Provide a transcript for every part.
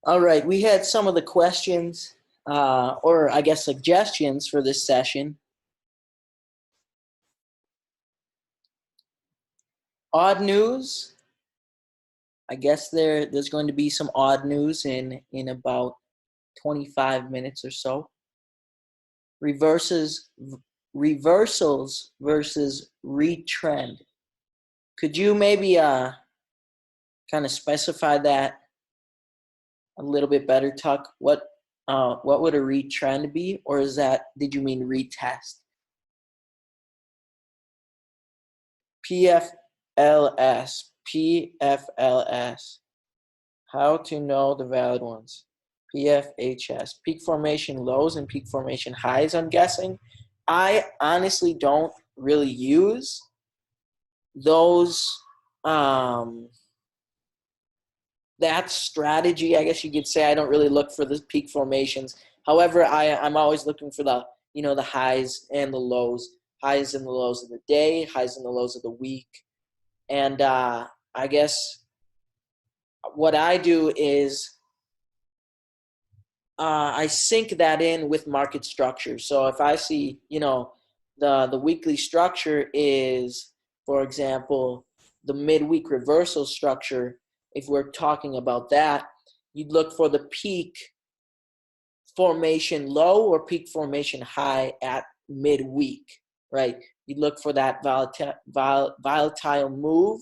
All right, we had some of the questions, or I guess suggestions for this session. Odd news. I guess there's going to be some odd news in about 25 minutes or so. Reversals versus retrend. Could you maybe kind of specify that a little bit better, Tuck? What would a retrend be, or did you mean retest? PFLS. How to know the valid ones. PFHS. Peak formation lows and peak formation highs, I'm guessing. I honestly don't really use those, that strategy, I guess you could say. I don't really look for the peak formations. However, I'm always looking for the highs and the lows. Highs and the lows of the day, highs and the lows of the week. And I guess what I do is I sync that in with market structure. So if I see, the weekly structure is, for example, the midweek reversal structure, if we're talking about that, you'd look for the peak formation low or peak formation high at midweek, right? You'd look for that volatile move,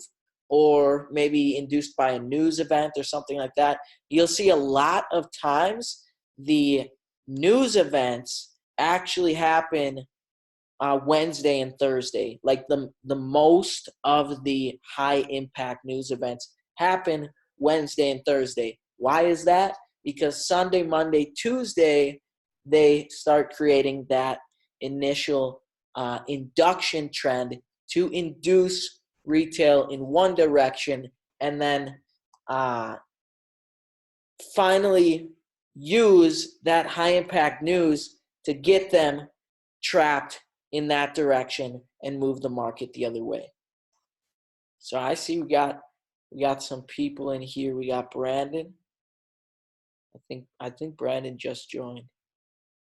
or maybe induced by a news event or something like that. You'll see a lot of times the news events actually happen Wednesday and Thursday. Like the most of the high impact news events happen Wednesday and Thursday. Why is that? Because Sunday, Monday, Tuesday, they start creating that initial induction trend to induce retail in one direction, and then finally use that high impact news to get them trapped in that direction and move the market the other way. So I see we got some people in here. We got Brandon. I think Brandon just joined.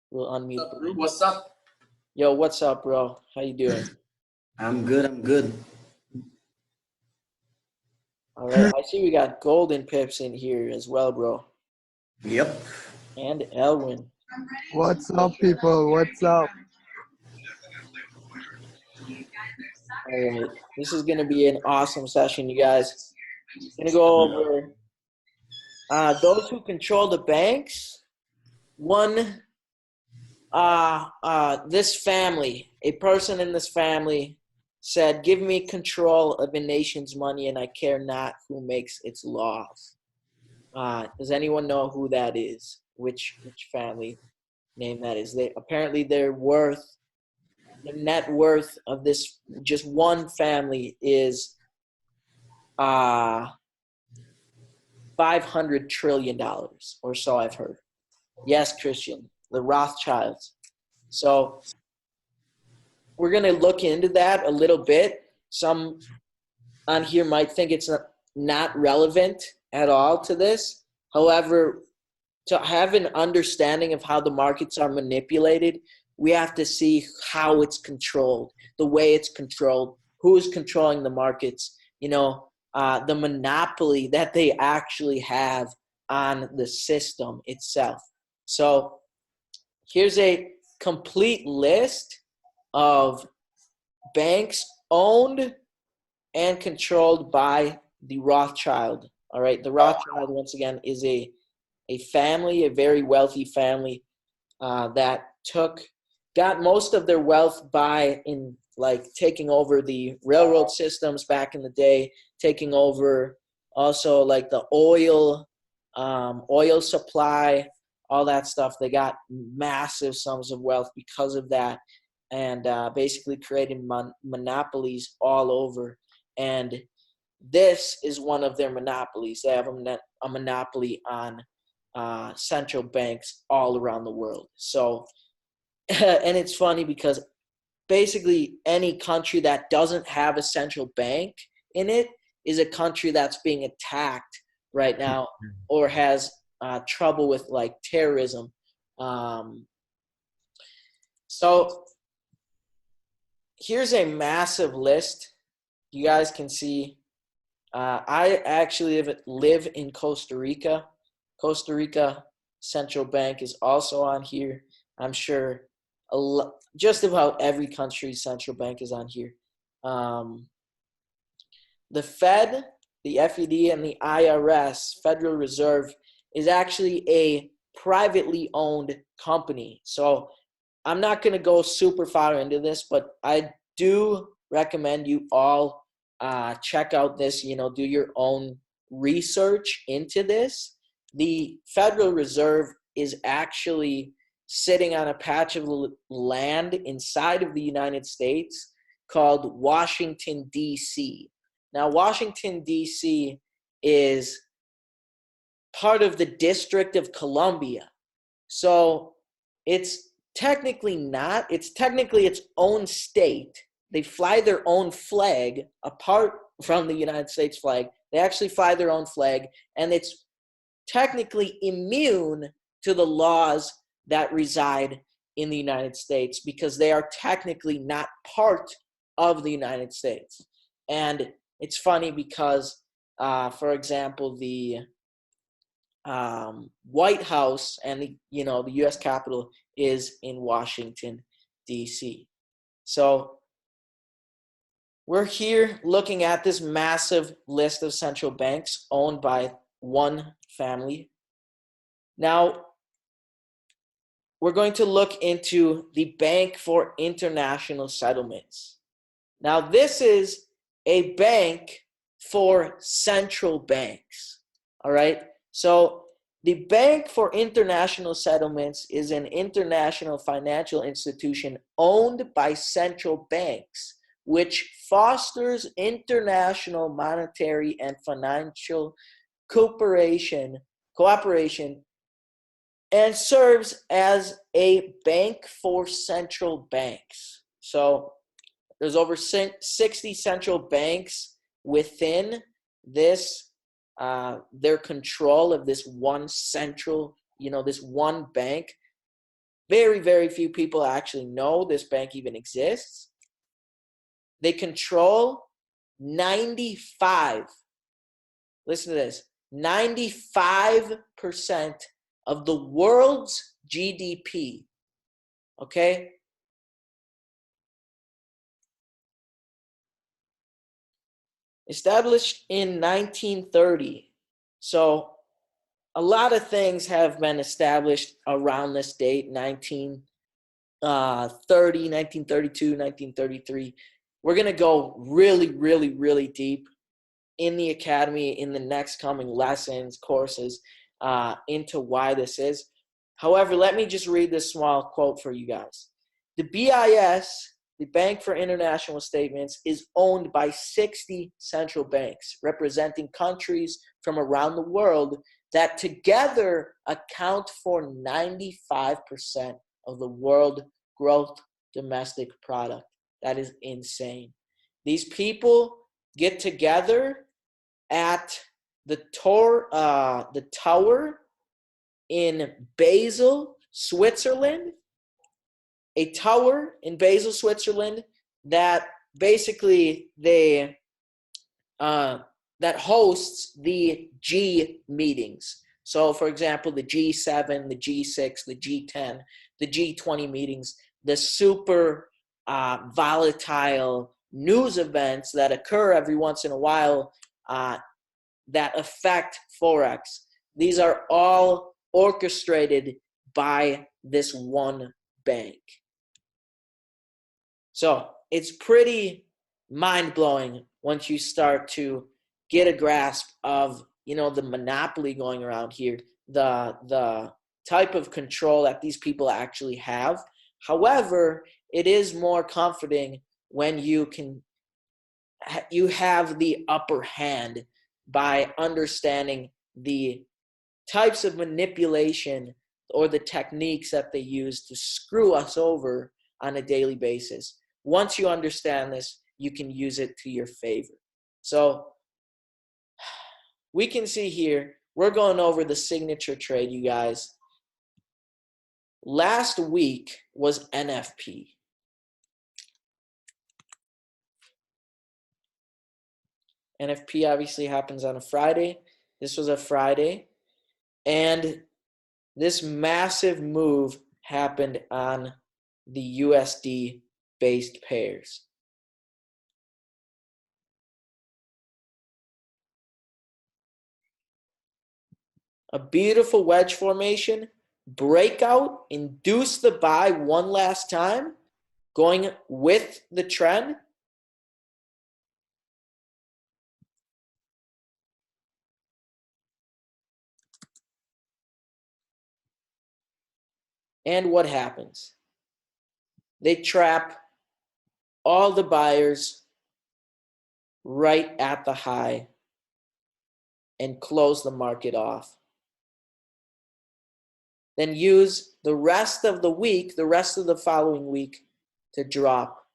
We'll unmute. What's up? Yo, what's up, bro? How you doing? I'm good. All right. I see we got Golden Pips in here as well, bro. Yep. And Elwin. What's up, people? What's up? All right. This is going to be an awesome session, you guys. Going to go over those who control the banks. This family, a person in this family said, "Give me control of a nation's money and I care not who makes its laws." Does anyone know who that is? Which family name that is? Apparently the net worth of this just one family is $500 trillion or so, I've heard. Yes, Christian, the Rothschilds. So we're going to look into that a little bit. Some on here might think it's not relevant at all to this. However, to have an understanding of how the markets are manipulated, we have to see how it's controlled, the way it's controlled, who is controlling the markets, the monopoly that they actually have on the system itself. So here's a complete list of banks owned and controlled by the Rothschild. All right, the Rothschild, once again, is a family, a very wealthy family that got most of their wealth in taking over the railroad systems back in the day, taking over also like the oil supply, all that stuff. They got massive sums of wealth because of that, and basically creating monopolies all over. And this is one of their monopolies. They have a monopoly on central banks all around the world. So, and it's funny because basically any country that doesn't have a central bank in it is a country that's being attacked right now, or has trouble with like terrorism. So here's a massive list. You guys can see. I actually live in Costa Rica. Costa Rica Central Bank is also on here. I'm sure just about every country's central bank is on here. The Fed, the FED, and the IRS, Federal Reserve, is actually a privately owned company. So I'm not going to go super far into this, but I do recommend you all check out this, do your own research into this. The Federal Reserve is actually sitting on a patch of land inside of the United States called Washington, D.C. Now, Washington, D.C. is part of the District of Columbia. So it's technically not. It's technically its own state. They fly their own flag apart from the United States flag. They actually fly their own flag, and it's technically immune to the laws that reside in the United States because they are technically not part of the United States. And it's funny because, for example, the White House and the U.S. Capitol is in Washington, D.C. So we're here looking at this massive list of central banks owned by one family. Now, we're going to look into the Bank for International Settlements. Now, this is a bank for central banks, all right? So the Bank for International Settlements is an international financial institution owned by central banks, which fosters international monetary and financial cooperation, and serves as a bank for central banks. So there's over 60 central banks within this, their control of this one central, this one bank. Very, very few people actually know this bank even exists. They control 95, listen to this, 95% of the world's GDP, okay? Established in 1930. So a lot of things have been established around this date, 1930, 1932, 1933. We're going to go really, really, really deep in the academy in the next coming lessons, courses, into why this is. However, let me just read this small quote for you guys. The BIS, the Bank for International Settlements, is owned by 60 central banks representing countries from around the world that together account for 95% of the world gross domestic product. That is insane. These people get together at the tower in Basel, Switzerland, a tower in Basel, Switzerland that basically that hosts the G meetings. So, for example, the G7, the G6, the G10, the G20 meetings, the super volatile news events that occur every once in a while that affect Forex. These are all orchestrated by this one bank. So it's pretty mind-blowing once you start to get a grasp of, the monopoly going around here, the type of control that these people actually have. However, it is more comforting when you have the upper hand by understanding the types of manipulation or the techniques that they use to screw us over on a daily basis. Once you understand this, you can use it to your favor. So we can see here we're going over the signature trade, you guys. Last week was NFP. NFP obviously happens on a Friday. This was a Friday. And this massive move happened on the USD-based pairs. A beautiful wedge formation, breakout, induce the buy one last time, going with the trend. And what happens? They trap all the buyers right at the high and close the market off. Then use the rest of the week, the rest of the following week, to drop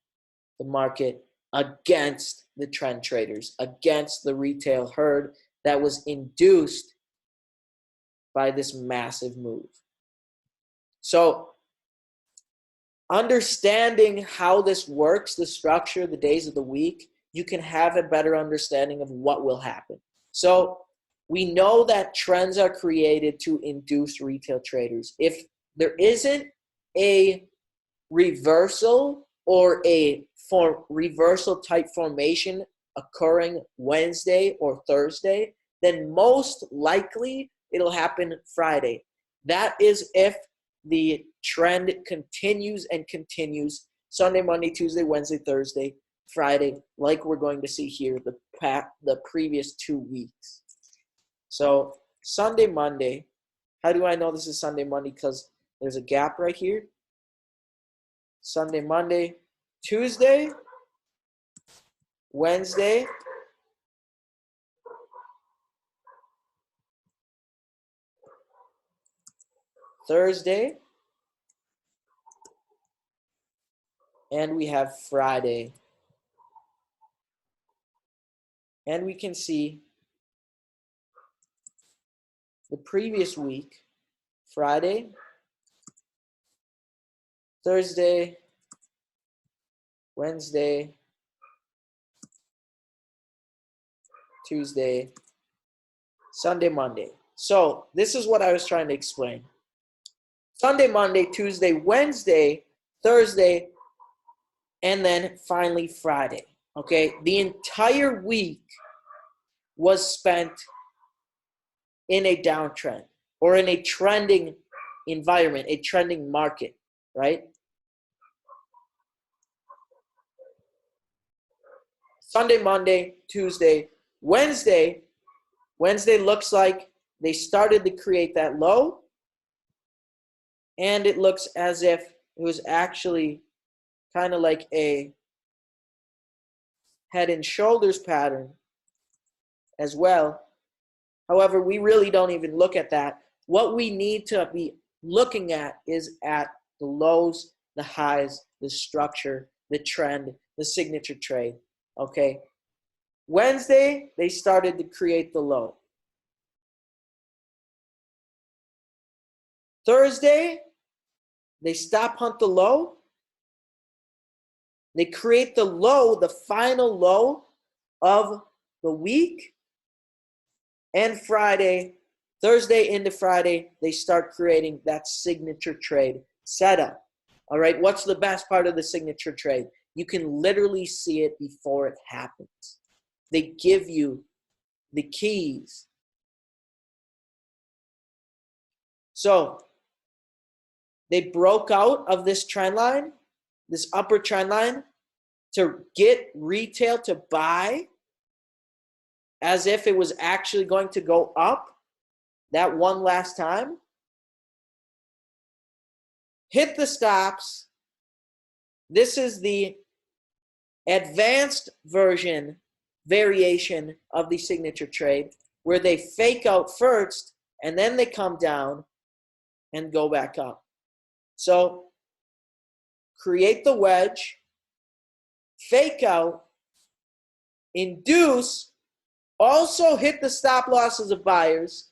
the market against the trend traders, against the retail herd that was induced by this massive move. So understanding how this works, the structure, the days of the week, you can have a better understanding of what will happen. So we know that trends are created to induce retail traders. If there isn't a reversal or a reversal type formation occurring Wednesday or Thursday, then most likely it'll happen Friday. That is if the trend continues and continues Sunday, Monday, Tuesday, Wednesday, Thursday, Friday, like we're going to see here the previous 2 weeks. So Sunday, Monday, how do I know this is Sunday, Monday? Because there's a gap right here. Sunday, Monday, Tuesday, Wednesday, Thursday, and we have Friday. And we can see the previous week, Friday, Thursday, Wednesday, Tuesday, Sunday, Monday. So this is what I was trying to explain. Sunday, Monday, Tuesday, Wednesday, Thursday, and then finally Friday. Okay, the entire week was spent in a downtrend or in a trending environment, a trending market, right? Sunday, Monday, Tuesday, Wednesday. Wednesday looks like they started to create that low, and it looks as if it was actually kind of like a head and shoulders pattern as well. However, we really don't even look at that. What we need to be looking at is at the lows, the highs, the structure, the trend, the signature trade, okay? Wednesday, they started to create the low. Thursday, they stop hunt the low. They create the low, the final low of the week. And Friday, Thursday into Friday, they start creating that signature trade setup. All right, what's the best part of the signature trade? You can literally see it before it happens. They give you the keys. So they broke out of this trend line, this upper trend line, to get retail to buy as if it was actually going to go up that one last time. Hit the stops. This is the advanced variation of the signature trade, where they fake out first and then they come down and go back up. So create the wedge, fake out, induce, also hit the stop losses of buyers,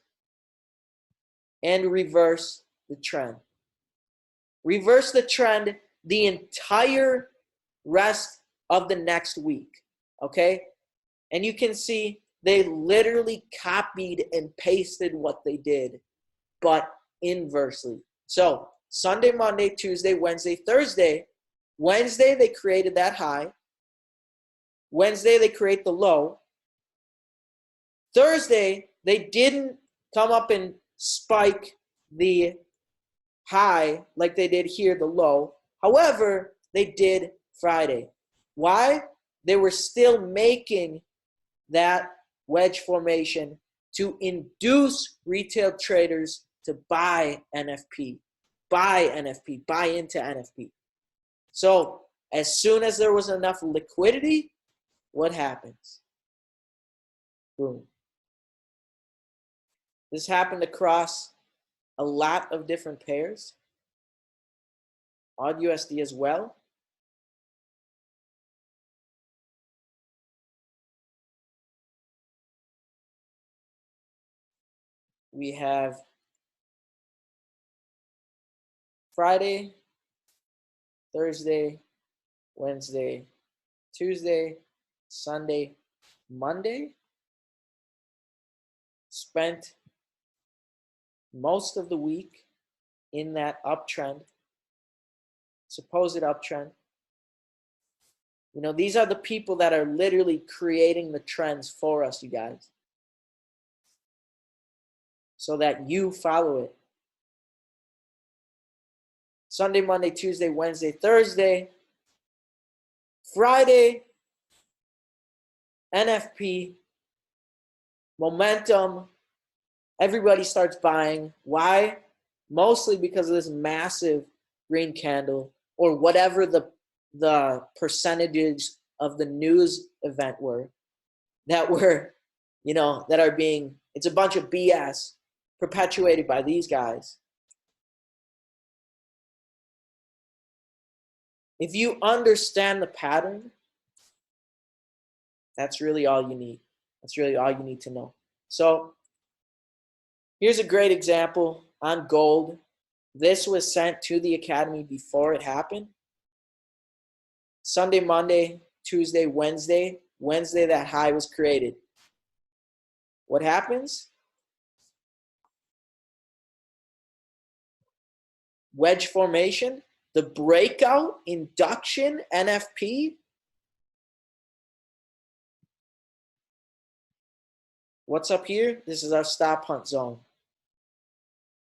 and reverse the trend. Reverse the trend the entire rest of the next week, okay? And you can see they literally copied and pasted what they did, but inversely. So Sunday, Monday, Tuesday, Wednesday, Thursday. Wednesday, they created that high. Wednesday, they create the low. Thursday, they didn't come up and spike the high like they did here, the low. However, they did Friday. Why? They were still making that wedge formation to induce retail traders to buy NFP, buy into NFP. So as soon as there was enough liquidity, what happens? Boom. This happened across a lot of different pairs. AUD USD as well. We have Friday, Thursday, Wednesday, Tuesday, Sunday, Monday. Spent most of the week in that uptrend, supposed uptrend. You know, these are the people that are literally creating the trends for us, you guys, so that you follow it. Sunday, Monday, Tuesday, Wednesday, Thursday, Friday, NFP, momentum, everybody starts buying. Why? Mostly because of this massive green candle or whatever the percentages of the news event were that were, you know, that are being, it's a bunch of BS perpetuated by these guys. If you understand the pattern, that's really all you need. That's really all you need to know. So here's a great example on gold. This was sent to the academy before it happened. Sunday, Monday, Tuesday, Wednesday. Wednesday, that high was created. What happens? Wedge formation, the breakout, induction, NFP. What's up here? This is our stop hunt zone.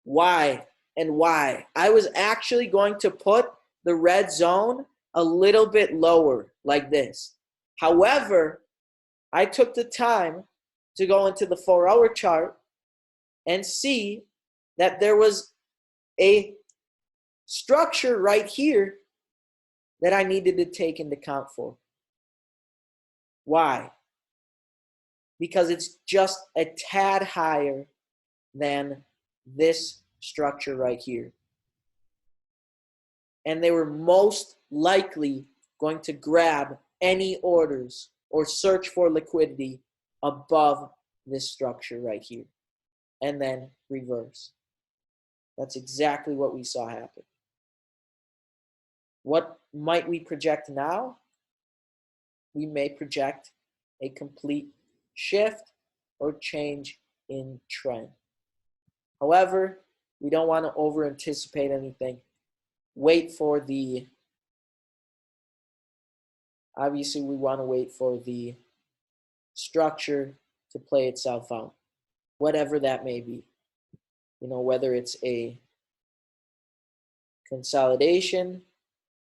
Why and why? I was actually going to put the red zone a little bit lower like this. However, I took the time to go into the 4-hour chart and see that there was a structure right here that I needed to take into account for. Why? Because it's just a tad higher than this structure right here. And they were most likely going to grab any orders or search for liquidity above this structure right here and then reverse. That's exactly what we saw happen. What might we project now? We may project a complete shift or change in trend. However, we don't want to over anticipate anything. Wait for the, obviously we want to wait for the structure to play itself out, whatever that may be. You know, whether it's a consolidation,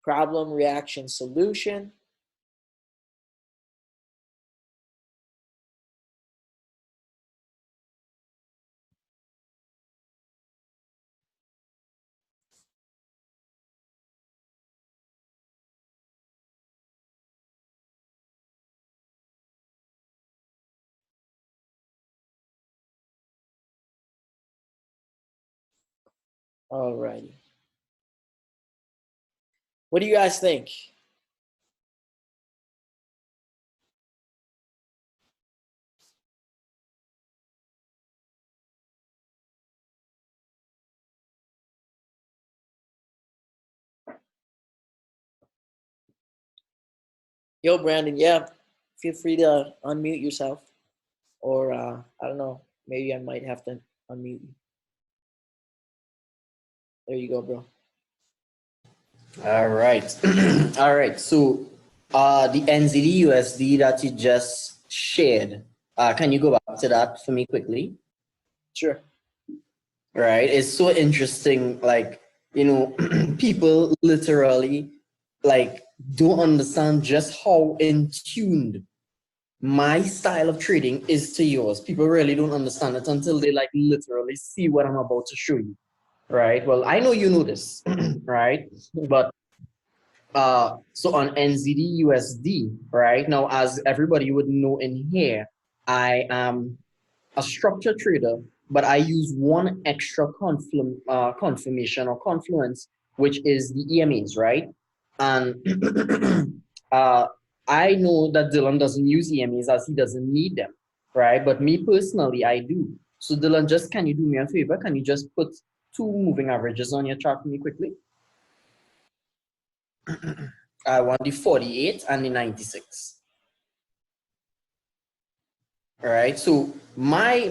problem, reaction, solution. Alrighty. What do you guys think? Yo, Brandon, yeah, feel free to unmute yourself. Or, I don't know, maybe I might have to unmute you. There you go, bro. All right. All right. So, the NZD USD that you just shared, can you go back to that for me quickly? Sure. Right. It's so interesting. Like, people literally like don't understand just how in tuned my style of trading is to yours. People really don't understand it until they like literally see what I'm about to show you. Right. Well, I know you know this, right? But so on NZD USD, right? Now, as everybody would know in here, I am a structured trader, but I use one extra confirmation or confluence, which is the EMAs, right? And I know that Dylan doesn't use EMAs as he doesn't need them, right? But me personally, I do. So Dylan, just can you do me a favor? Can you just put two moving averages on your chart for me quickly? I want the 48 and the 96. All right. So my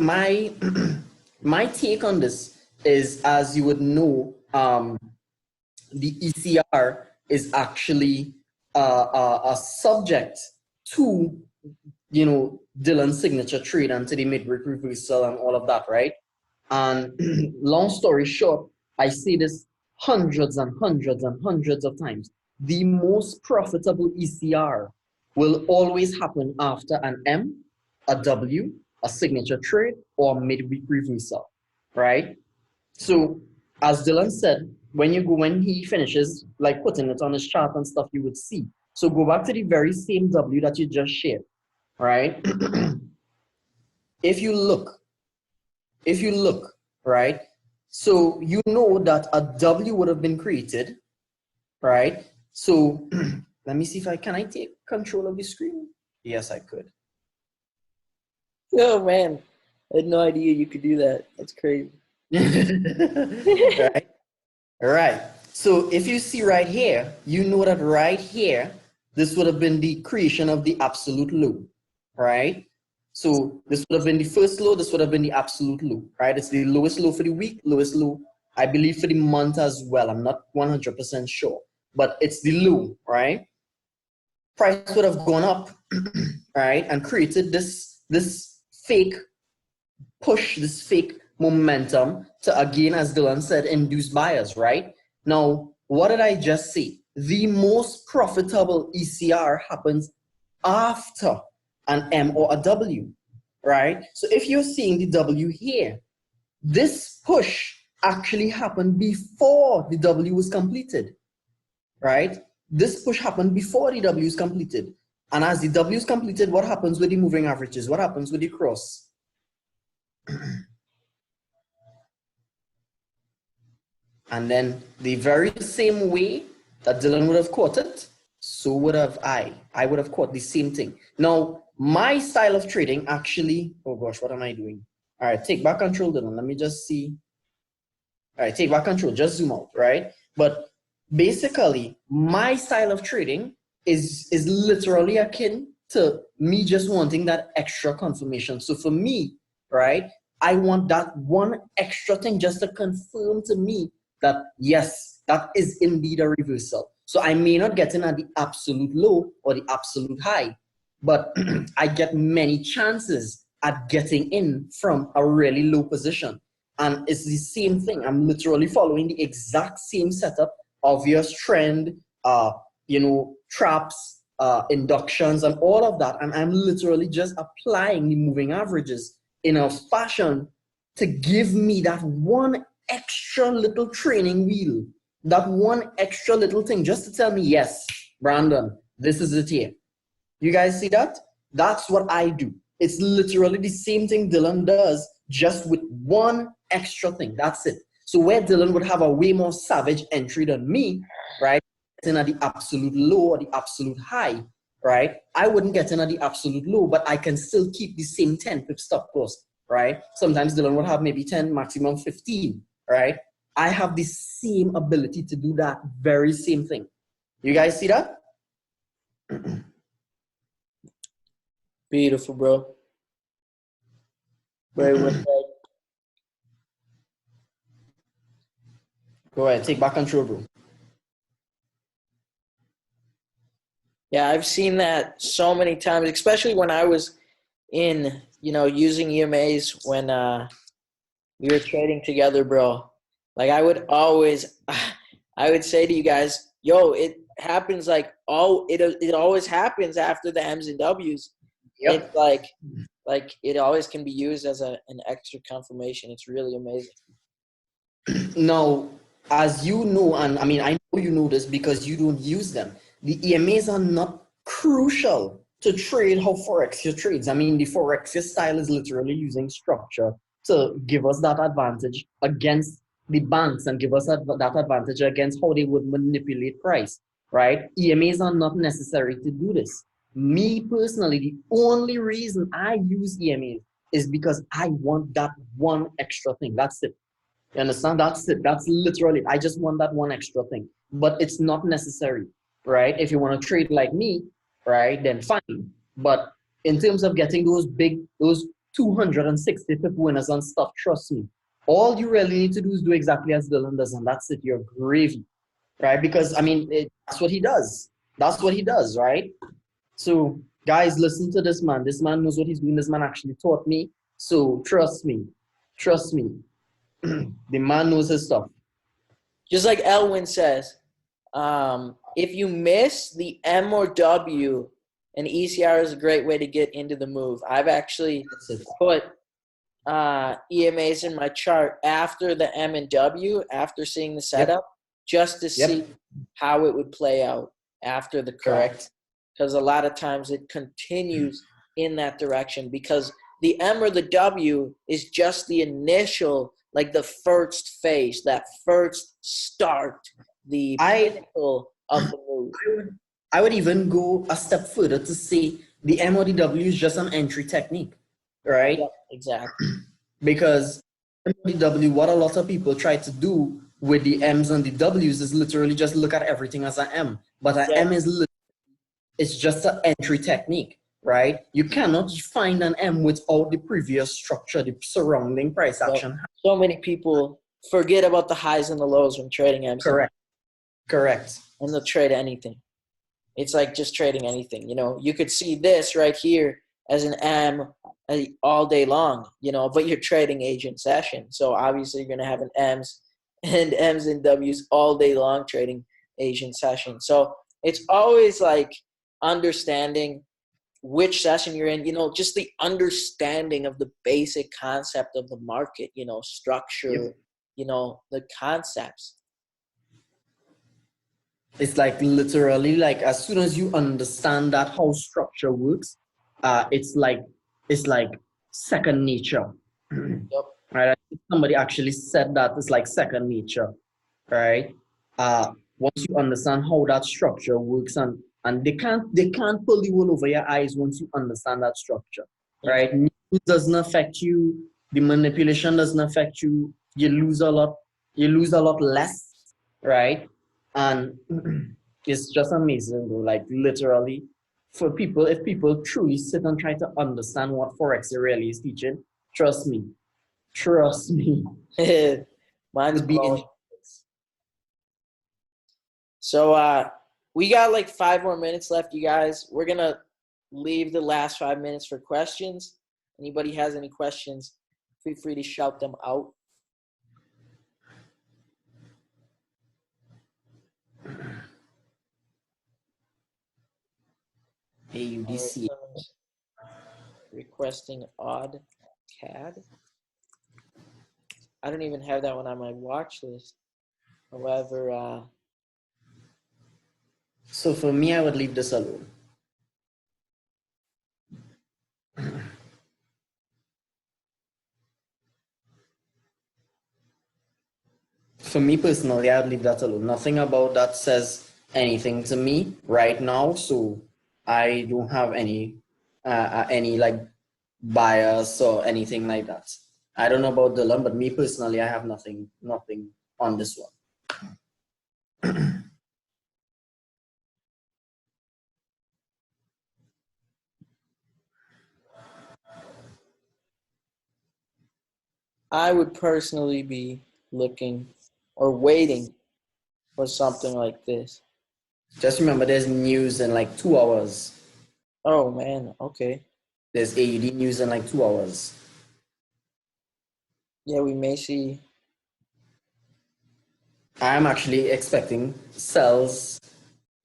my take on this is, as you would know, the ECR is actually a subject to Dylan's signature trade and to the midweek reversal and all of that, right? And long story short, I say this hundreds and hundreds and hundreds of times. The most profitable ECR will always happen after an M, a W, a signature trade, or midweek reversal, right? So, as Dylan said, when he finishes like putting it on his chart and stuff, you would see. So go back to the very same W that you just shared, right? If you look, right? So you know that a W would have been created, right? So let me see if can I take control of the screen? Yes, I could. Oh, man. I had no idea you could do that. That's crazy. Right? All right. So if you see right here, you know that right here, this would have been the creation of the absolute low, right? So this would have been the first low, this would have been the absolute low, right? It's the lowest low for the week, lowest low, I believe, for the month as well. I'm not 100% sure, but it's the low, right? Price would have gone up, right? And created this fake push, this fake momentum to, again, as Dylan said, induce buyers, right? Now, what did I just say? The most profitable ECR happens after an M or a W, right? So if you're seeing the W here, this push actually happened before the W was completed, right? This push happened before the W is completed. And as the W is completed, what happens with the moving averages? What happens with the cross? And then the very same way that Dylan would have caught it, so would have I. I would have caught the same thing. Now, my style of trading actually, oh gosh, what am I doing? All right, take back control, Dylan. Let me just see. All right, take back control, just zoom out, right? But basically, my style of trading is literally akin to me just wanting that extra confirmation. So for me, right, I want that one extra thing just to confirm to me that yes, that is indeed a reversal. So I may not get in at the absolute low or the absolute high, but I get many chances at getting in from a really low position. And it's the same thing. I'm literally following the exact same setup, obvious trend, traps, inductions, and all of that. And I'm literally just applying the moving averages in a fashion to give me that one extra little training wheel, that one extra little thing, just to tell me, yes, Brandon, this is it here. You guys see that? That's what I do. It's literally the same thing Dylan does, just with one extra thing. That's it. So where Dylan would have a way more savage entry than me, right? Getting at the absolute low or the absolute high, right? I wouldn't get in at the absolute low, but I can still keep the same 10 pip stop loss, right? Sometimes Dylan would have maybe 10, maximum 15, right? I have the same ability to do that very same thing. You guys see that? Beautiful, bro. Very well said. Go ahead, take back control, bro. Yeah, I've seen that so many times, especially when I was in, using EMAs when we were trading together, bro. Like I would always, I would say to you guys, yo, it happens it always happens after the M's and W's. Yep. It's like it always can be used as an extra confirmation. It's really amazing. Now, as you know, and I mean, I know you know this because you don't use them, the EMAs are not crucial to trade how Forex trades. I mean, the Forex style is literally using structure to give us that advantage against the banks and give us that advantage against how they would manipulate price, right? EMAs are not necessary to do this. Me personally, the only reason I use EMAs is because I want that one extra thing. That's it. You understand? That's it. That's literally it. I just want that one extra thing. But it's not necessary, right? If you want to trade like me, right, then fine. But in terms of getting those 260 pip winners and stuff, trust me, all you really need to do is do exactly as Dylan does, and that's it. You're gravy, right? Because I mean, that's what he does. That's what he does, right? So, guys, listen to this man. This man knows what he's doing. This man actually taught me. So, trust me. Trust me. The man knows his stuff. Just like Elwin says, if you miss the M or W, an ECR is a great way to get into the move. I've actually put EMAs in my chart after the M and W, after seeing the setup, just to see how it would play out after the crash. Correct. Because a lot of times it continues in that direction, because the M or the W is just the initial, like the first phase, that first start, the pinnacle of the move. I would even go a step further to say the M or the W is just an entry technique, right? Yep, exactly. Because M or the W, what a lot of people try to do with the M's and the W's is literally just look at everything as an M. But an M is it's just an entry technique, right? You cannot find an M without the previous structure, the surrounding price action. So many people forget about the highs and the lows when trading M's. Correct. And they'll trade anything. It's like just trading anything. You could see this right here as an M all day long, but you're trading agent session. So obviously you're going to have an M's and W's all day long trading agent session. So it's always like understanding which session you're in, just the understanding of the basic concept of the market, structure, the concepts. It's like literally like as soon as you understand that how structure works, it's like second nature. Yep. Right? I think somebody actually said that it's like second nature, right? Once you understand how that structure works, and they can't pull the wool over your eyes once you understand that structure, right? News doesn't affect you, the manipulation doesn't affect you, you lose a lot less, right? And it's just amazing, bro. Like literally, if people truly sit and try to understand what Forex really is teaching, trust me. Mine's blowing. So we got like 5 more minutes left, you guys. We're gonna leave the last 5 minutes for questions. Anybody has any questions, feel free to shout them out. AUDC. Requesting odd CAD. I don't even have that one on my watch list. However, so for me, I would leave this alone. For me personally, I would leave that alone. Nothing about that says anything to me right now, so I don't have any like bias or anything like that. I don't know about Dylan, but me personally, I have nothing on this one. I would personally be looking or waiting for something like this. Just remember, there's news in like 2 hours. Oh man, okay. There's AUD news in like 2 hours. Yeah, we may see. I'm actually expecting sells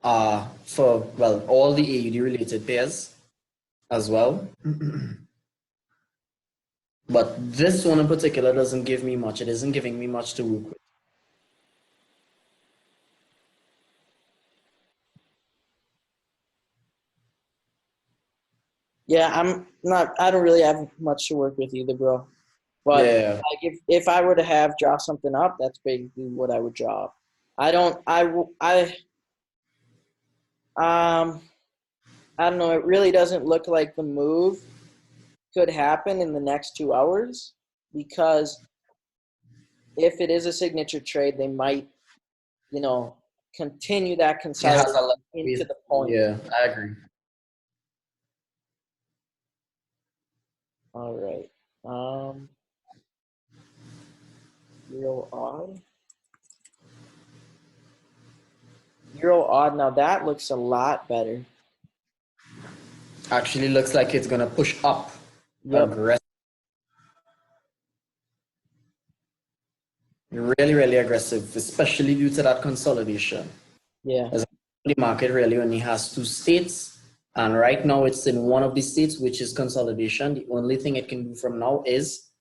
for, well, all the AUD related pairs as well. But this one in particular doesn't give me much. It isn't giving me much to work with. Yeah, I don't really have much to work with either, bro. But Yeah. like if I were to draw something up, that's basically what I would draw. I don't I don't know, it really doesn't look like the move could happen in the next 2 hours, because if it is a signature trade, they might, continue that It has consolidation a lot of into ways. the point. Yeah, I agree. All right. Euro odd. Euro odd. Now that looks a lot better. Actually looks like it's gonna push up Yep. aggressive. Really, really aggressive, especially due to that consolidation. Yeah. As the market really only has two states, and right now it's in one of the states, which is consolidation. The only thing it can do from now is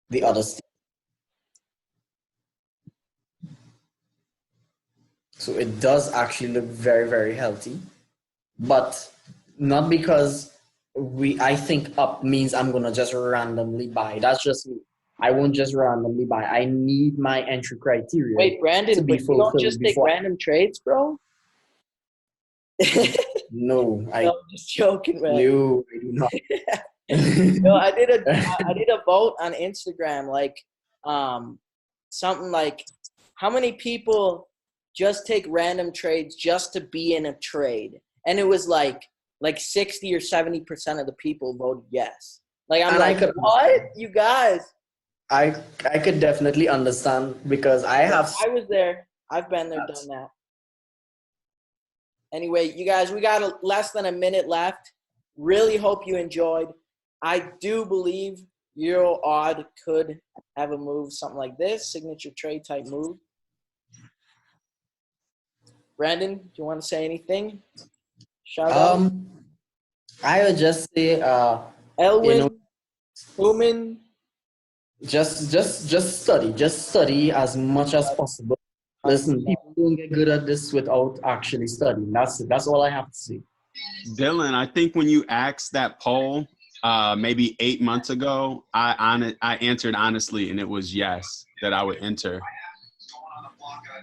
the other state. So it does actually look very, very healthy, but not because I think up means I'm gonna just randomly buy. That's just me. I won't just randomly buy. I need my entry criteria Wait, to Brandon, be but you don't fulfilled just take before. random trades, bro? No, No, I'm just joking, man. no, I do not. No, I did a vote on Instagram, like something like, how many people just take random trades just to be in a trade? And it was like 60 or 70% of the people voted yes. Like I'm And like, what? You guys? I could definitely understand because I have I was there. I've been there, done that. Anyway, you guys, we got less than a minute left. Really hope you enjoyed. I do believe Euro odd could have a move, something like this, signature trade type move. Brandon, do you want to say anything? Shout out. I would just say Elwin, Human. just study as much as possible. Listen, people don't get good at this without actually studying. That's all I have to say. Dylan, I think when you asked that poll maybe 8 months ago, I answered honestly, and it was yes, that I would enter.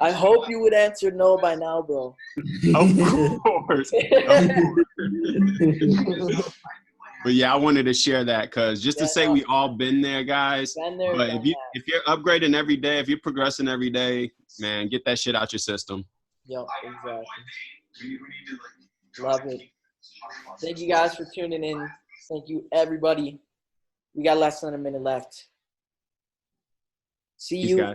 I hope you would answer no by now, bro. Of course. But yeah, I wanted to share that because just to say we all been there, guys. Been there, But done if you're upgrading every day, if you're progressing every day, man, get that shit out your system. Yep, exactly. Love it. Thank you guys for tuning in. Thank you, everybody. We got less than a minute left. See Peace, you. guys.